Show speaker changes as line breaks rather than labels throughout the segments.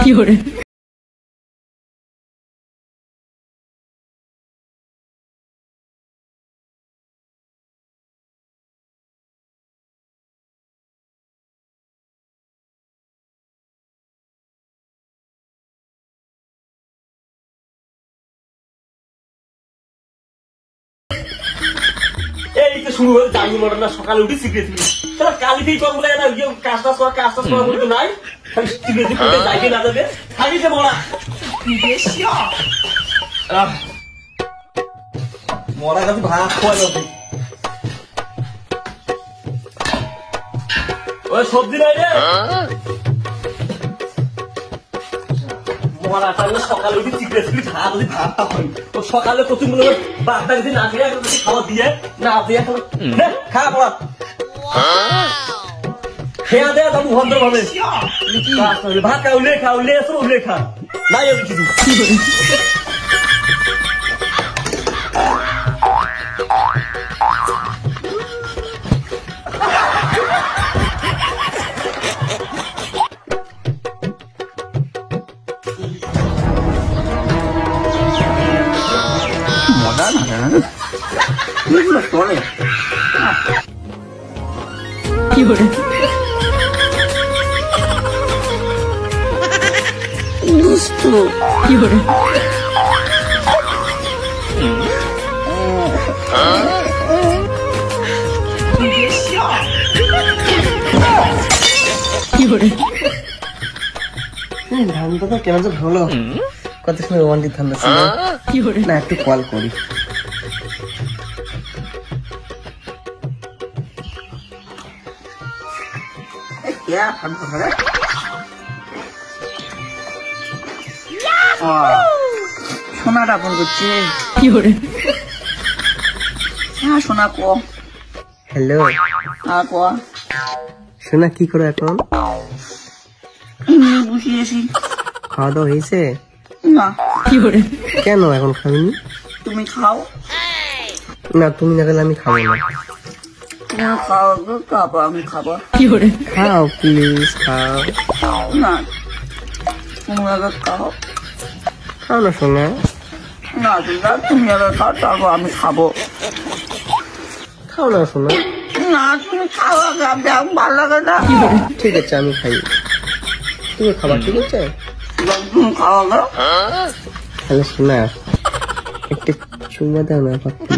有人。
এই তো শুরু হয়ে জানি মনে না সকালে উঠে সিগারেট ফিরি তাহলে কালিতেই করবো না কাজটা করা বলতে নাই সিগারেট ফিরতে যাইবে না যাবে খালি যে মরা মরা কাছে ভাত খোয়া যাবে ওই সবজি নাই রে মরা তাহলে সকালে উঠে সিগারেট ফিরি ভাতটা হয় তো সকালে প্রচুর বাদটা যদি না খেয়ে খাওয়া দিয়ে না দিয়ে খা পড়া খেয়া দেয়া তবু ভদ্র ভাবে ভাত খা উলে এসো উলে খা নাই আমি কিছু
有人。有人。你别笑。有人。
ধানটা তো কেন যে ভালো কত সময় রোমান্টিক ধান্দা ছিল না একটু কল করি সোনাটা ফোন করছি হ্যাঁ সোনা কো হ্যালো হ্যাঁ কো সোনা কি করো এখন বসিয়েছি খাওয়া দাওয়া হয়েছে না কেন এখন খাবিনি তুমি খাও না তুমি না গেলে আমি খাবো না তুমি খাও খাবো আমি খাবো খাও প্লিজ খাও না তুমি আগে খাও খাও না শোনা না তুমি আগে খাও তারপর আমি খাবো খাও না শোনা না তুমি খাও আগে আমি ভালো লাগে না ঠিক আছে আমি খাই তুমি খাবার ঠিক আছে খাওয়া না তাহলে শোনা একটা চুমা দাও না পাপ্পি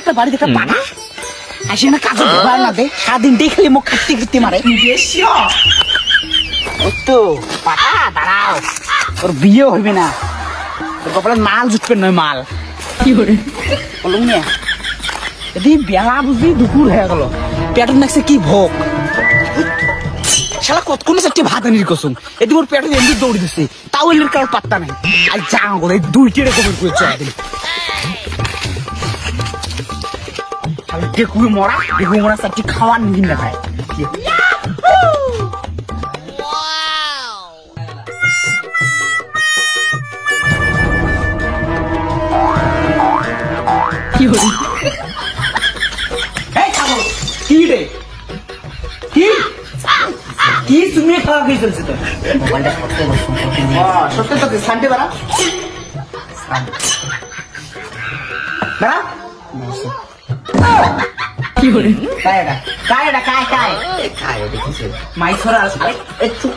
একটা বাড়ি একটা পাড়া আসে না কাজে ব্যবহার না দে সারাদিন দেখলে মুখ খাটতে খাটতে মারে তো পাড়া দাঁড়াও ওর বিয়ে হইবে না তোর কপালে মাল জুটবে নয় মাল বলুন না যদি বেলা বুঝবি দুপুর হয়ে গেল পেটের নাকছে কি ভোগ শালা কতক্ষণ চারটে ভাত আনির কসুম এদিকে ওর পেটে এমনি দৌড়ি দিচ্ছে তাও এর কারোর পাত্তা নাই আর যা বলে দুইটি রকমের করে চাই দিলি দেখুই মরা দেখুই মরা চারটি খাওয়ার নিন না খায় কি রে কি কি তুমি খাওয়া খেয়ে চলছে তো মোবাইলটা সত্যি তো সানডে বাড়া বাড়া কি বলে কায়ডা কায়ডা কায় কায় কায় দেখিছে মাই ছড়া আসবে একটু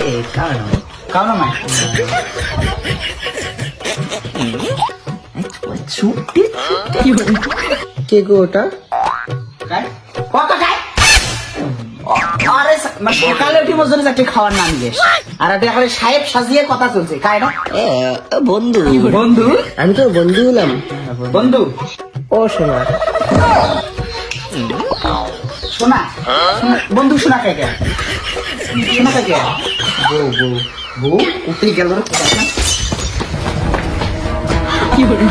এ কারণ কারণ মাই ছুটি কি বলে
কে গো ওটা
কায় কত কায় আরে সকালে উঠে মজুরি চাকরি খাওয়ার নাম দিয়ে আর এটা এখানে সাহেব সাজিয়ে কথা চলছে কায় না
বন্ধু
বন্ধু
আমি তো বন্ধু হলাম
বন্ধু
ও শোনা
শোনা বন্ধু শোনা কে কে শোনা কে কে
বউ বউ বউ উঠে গেল
কি বলে